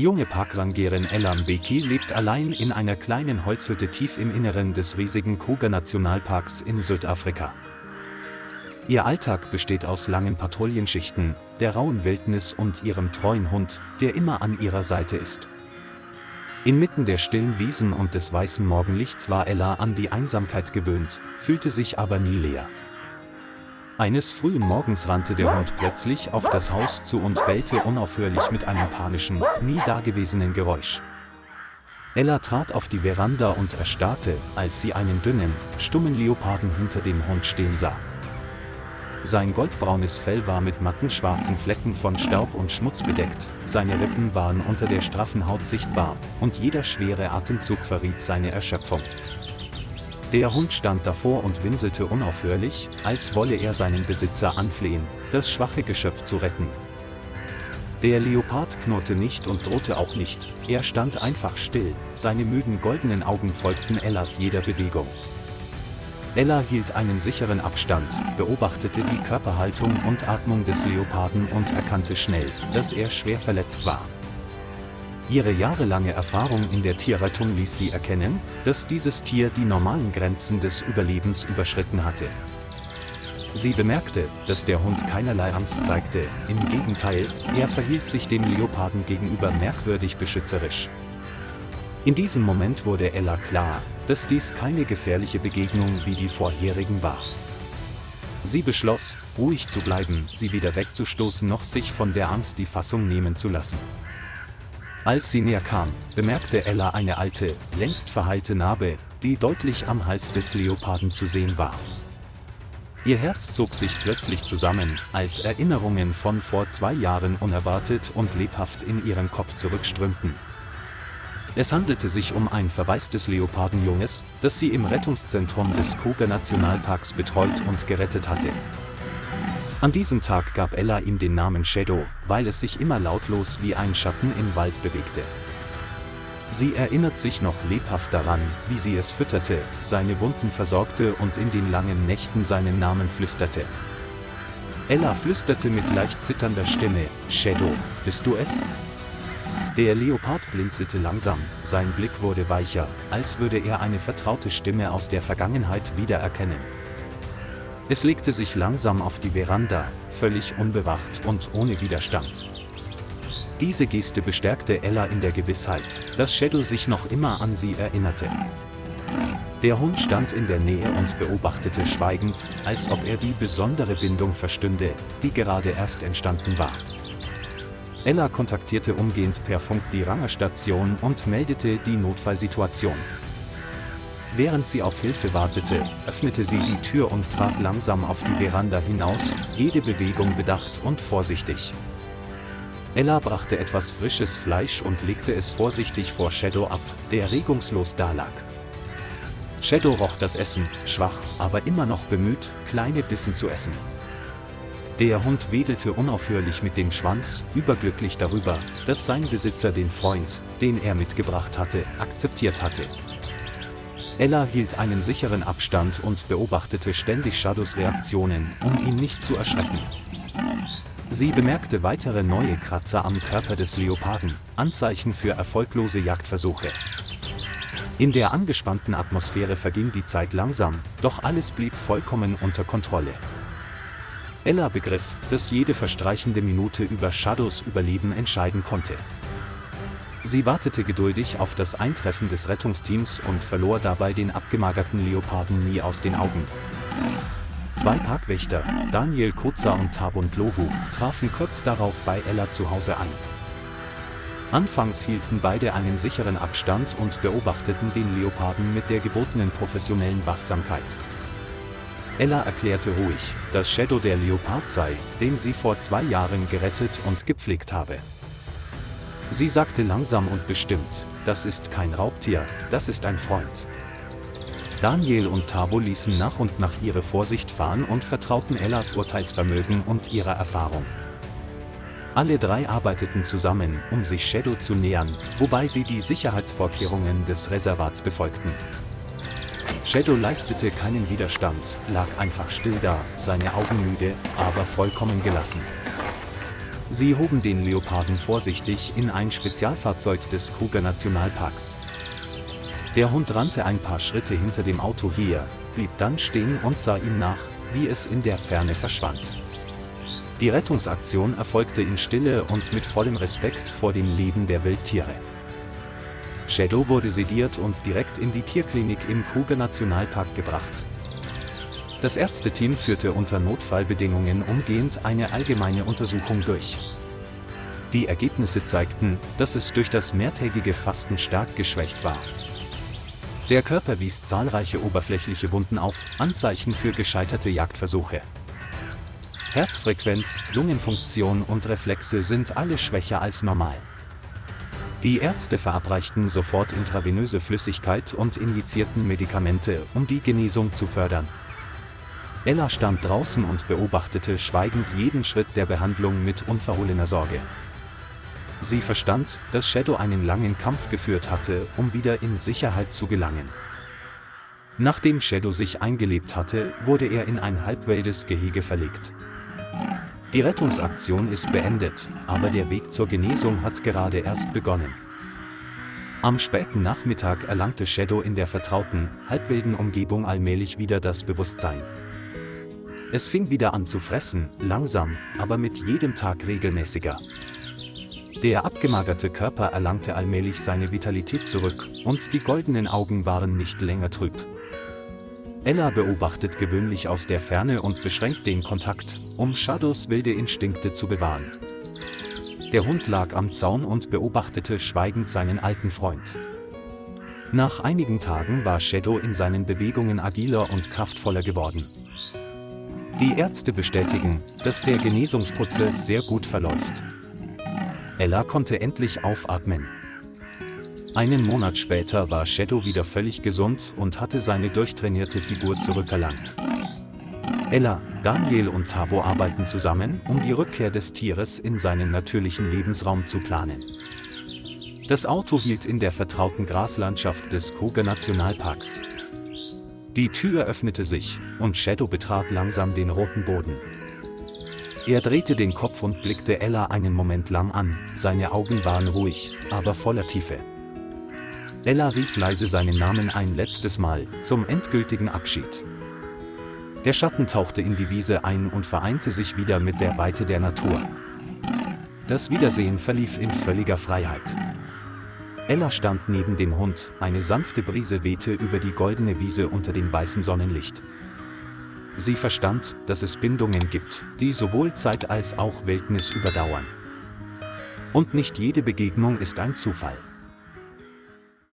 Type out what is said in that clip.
junge Parkrangerin Ella Mbeki lebt allein in einer kleinen Holzhütte tief im Inneren des riesigen Kruger-Nationalparks in Südafrika. Ihr Alltag besteht aus langen Patrouillenschichten, der rauen Wildnis und ihrem treuen Hund, der immer an ihrer Seite ist. Inmitten der stillen Wiesen und des weißen Morgenlichts war Ella an die Einsamkeit gewöhnt, fühlte sich aber nie leer. Eines frühen Morgens rannte der Hund plötzlich auf das Haus zu und bellte unaufhörlich mit einem panischen, nie dagewesenen Geräusch. Ella trat auf die Veranda und erstarrte, als sie einen dünnen, stummen Leoparden hinter dem Hund stehen sah. Sein goldbraunes Fell war mit matten schwarzen Flecken von Staub und Schmutz bedeckt, seine Rippen waren unter der straffen Haut sichtbar, und jeder schwere Atemzug verriet seine Erschöpfung. Der Hund stand davor und winselte unaufhörlich, als wolle er seinen Besitzer anflehen, das schwache Geschöpf zu retten. Der Leopard knurrte nicht und drohte auch nicht, er stand einfach still, seine müden goldenen Augen folgten Ellas jeder Bewegung. Ella hielt einen sicheren Abstand, beobachtete die Körperhaltung und Atmung des Leoparden und erkannte schnell, dass er schwer verletzt war. Ihre jahrelange Erfahrung in der Tierrettung ließ sie erkennen, dass dieses Tier die normalen Grenzen des Überlebens überschritten hatte. Sie bemerkte, dass der Hund keinerlei Angst zeigte, im Gegenteil, er verhielt sich dem Leoparden gegenüber merkwürdig beschützerisch. In diesem Moment wurde Ella klar, dass dies keine gefährliche Begegnung wie die vorherigen war. Sie beschloss, ruhig zu bleiben, sie weder wegzustoßen noch sich von der Angst die Fassung nehmen zu lassen. Als sie näher kam, bemerkte Ella eine alte, längst verheilte Narbe, die deutlich am Hals des Leoparden zu sehen war. Ihr Herz zog sich plötzlich zusammen, als Erinnerungen von vor 2 Jahren unerwartet und lebhaft in ihren Kopf zurückströmten. Es handelte sich um ein verwaistes Leopardenjunges, das sie im Rettungszentrum des Kruger-Nationalparks betreut und gerettet hatte. An diesem Tag gab Ella ihm den Namen Shadow, weil es sich immer lautlos wie ein Schatten im Wald bewegte. Sie erinnert sich noch lebhaft daran, wie sie es fütterte, seine Wunden versorgte und in den langen Nächten seinen Namen flüsterte. Ella flüsterte mit leicht zitternder Stimme: „Shadow, bist du es?“ Der Leopard blinzelte langsam, sein Blick wurde weicher, als würde er eine vertraute Stimme aus der Vergangenheit wiedererkennen. Es legte sich langsam auf die Veranda, völlig unbewacht und ohne Widerstand. Diese Geste bestärkte Ella in der Gewissheit, dass Shadow sich noch immer an sie erinnerte. Der Hund stand in der Nähe und beobachtete schweigend, als ob er die besondere Bindung verstünde, die gerade erst entstanden war. Ella kontaktierte umgehend per Funk die Rangerstation und meldete die Notfallsituation. Während sie auf Hilfe wartete, öffnete sie die Tür und trat langsam auf die Veranda hinaus, jede Bewegung bedacht und vorsichtig. Ella brachte etwas frisches Fleisch und legte es vorsichtig vor Shadow ab, der regungslos dalag. Shadow roch das Essen, schwach, aber immer noch bemüht, kleine Bissen zu essen. Der Hund wedelte unaufhörlich mit dem Schwanz, überglücklich darüber, dass sein Besitzer den Freund, den er mitgebracht hatte, akzeptiert hatte. Ella hielt einen sicheren Abstand und beobachtete ständig Shadows Reaktionen, um ihn nicht zu erschrecken. Sie bemerkte weitere neue Kratzer am Körper des Leoparden, Anzeichen für erfolglose Jagdversuche. In der angespannten Atmosphäre verging die Zeit langsam, doch alles blieb vollkommen unter Kontrolle. Ella begriff, dass jede verstreichende Minute über Shadows Überleben entscheiden konnte. Sie wartete geduldig auf das Eintreffen des Rettungsteams und verlor dabei den abgemagerten Leoparden nie aus den Augen. 2 Parkwächter, Daniel Koza und Thabo Ndlovu, trafen kurz darauf bei Ella zu Hause ein. Anfangs hielten beide einen sicheren Abstand und beobachteten den Leoparden mit der gebotenen professionellen Wachsamkeit. Ella erklärte ruhig, dass Shadow der Leopard sei, den sie vor 2 Jahren gerettet und gepflegt habe. Sie sagte langsam und bestimmt: „Das ist kein Raubtier, das ist ein Freund.“ Daniel und Thabo ließen nach und nach ihre Vorsicht fahren und vertrauten Ellas Urteilsvermögen und ihrer Erfahrung. Alle 3 arbeiteten zusammen, um sich Shadow zu nähern, wobei sie die Sicherheitsvorkehrungen des Reservats befolgten. Shadow leistete keinen Widerstand, lag einfach still da, seine Augen müde, aber vollkommen gelassen. Sie hoben den Leoparden vorsichtig in ein Spezialfahrzeug des Kruger Nationalparks. Der Hund rannte ein paar Schritte hinter dem Auto her, blieb dann stehen und sah ihm nach, wie es in der Ferne verschwand. Die Rettungsaktion erfolgte in Stille und mit vollem Respekt vor dem Leben der Wildtiere. Shadow wurde sediert und direkt in die Tierklinik im Kruger Nationalpark gebracht. Das Ärzteteam führte unter Notfallbedingungen umgehend eine allgemeine Untersuchung durch. Die Ergebnisse zeigten, dass es durch das mehrtägige Fasten stark geschwächt war. Der Körper wies zahlreiche oberflächliche Wunden auf, Anzeichen für gescheiterte Jagdversuche. Herzfrequenz, Lungenfunktion und Reflexe sind alle schwächer als normal. Die Ärzte verabreichten sofort intravenöse Flüssigkeit und injizierten Medikamente, um die Genesung zu fördern. Ella stand draußen und beobachtete schweigend jeden Schritt der Behandlung mit unverhohlener Sorge. Sie verstand, dass Shadow einen langen Kampf geführt hatte, um wieder in Sicherheit zu gelangen. Nachdem Shadow sich eingelebt hatte, wurde er in ein halbwildes Gehege verlegt. Die Rettungsaktion ist beendet, aber der Weg zur Genesung hat gerade erst begonnen. Am späten Nachmittag erlangte Shadow in der vertrauten, halbwilden Umgebung allmählich wieder das Bewusstsein. Es fing wieder an zu fressen, langsam, aber mit jedem Tag regelmäßiger. Der abgemagerte Körper erlangte allmählich seine Vitalität zurück, und die goldenen Augen waren nicht länger trüb. Ella beobachtet gewöhnlich aus der Ferne und beschränkt den Kontakt, um Shadows wilde Instinkte zu bewahren. Der Hund lag am Zaun und beobachtete schweigend seinen alten Freund. Nach einigen Tagen war Shadow in seinen Bewegungen agiler und kraftvoller geworden. Die Ärzte bestätigen, dass der Genesungsprozess sehr gut verläuft. Ella konnte endlich aufatmen. Einen Monat später war Shadow wieder völlig gesund und hatte seine durchtrainierte Figur zurückerlangt. Ella, Daniel und Thabo arbeiten zusammen, um die Rückkehr des Tieres in seinen natürlichen Lebensraum zu planen. Das Auto hielt in der vertrauten Graslandschaft des Kruger Nationalparks. Die Tür öffnete sich, und Shadow betrat langsam den roten Boden. Er drehte den Kopf und blickte Ella einen Moment lang an, seine Augen waren ruhig, aber voller Tiefe. Ella rief leise seinen Namen ein letztes Mal, zum endgültigen Abschied. Der Schatten tauchte in die Wiese ein und vereinte sich wieder mit der Weite der Natur. Das Wiedersehen verlief in völliger Freiheit. Ella stand neben dem Hund, eine sanfte Brise wehte über die goldene Wiese unter dem weißen Sonnenlicht. Sie verstand, dass es Bindungen gibt, die sowohl Zeit als auch Wildnis überdauern. Und nicht jede Begegnung ist ein Zufall.